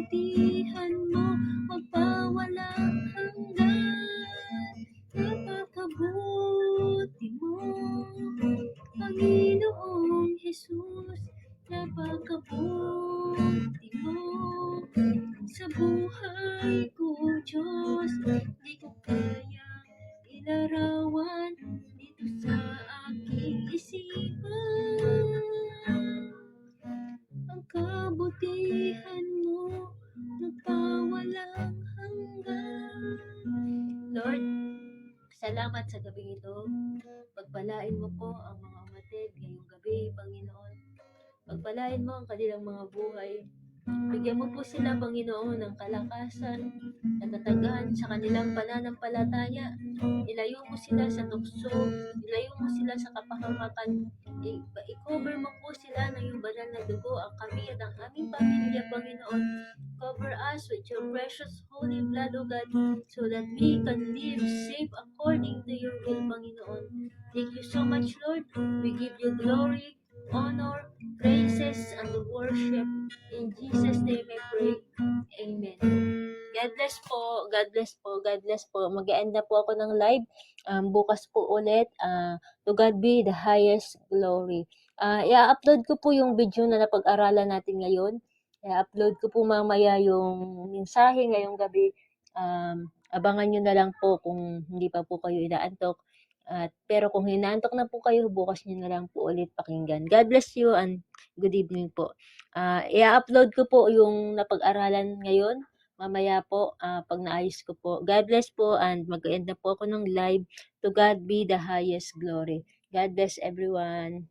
kabutihan mo magpawalang hanggan. Napakabuti mo, Panginoong Jesus. Napakabuti mo sa buhay ko, Diyos. Di ko kayang ilarawan dito sa aking isipan ang kabutihan mo nagpawalang hanggan. Lord, salamat sa gabing ito. Pagpalain mo po ang mga umatid ngayong gabi, Panginoon. Pagpalain mo ang kanilang mga buhay. Bigyan mo po sila, Panginoon, ng kalakasan, katatagan sa kanilang pananampalataya. Ilayo mo sila sa tukso, ilayo mo sila sa kapahamakan. I-cover mo po sila ng iyong banal na dugo, ang kami at ang aming pamilya, Panginoon. Cover us with your precious holy blood, O God, so that we can live safe according to your will, Panginoon. Thank you so much, Lord. We give you glory, honor, praises, and worship. In Jesus' name I pray. Amen. God bless po. God bless po. God bless po. Mag-end na po ako ng live. Bukas po ulit. To God be the highest glory. I-upload ko po yung video na napag-aralan natin ngayon. I-upload ko po mamaya yung mensahe ngayong gabi. Abangan nyo na lang po kung hindi pa po kayo inaantok. Pero kung hinaantok na po kayo, bukas nyo na lang po ulit pakinggan. God bless you and good evening po. I-upload ko po yung napag-aralan ngayon. Mamaya po, pag naayos ko po. God bless po and mag-end na po ako ng live. To God be the highest glory. God bless everyone.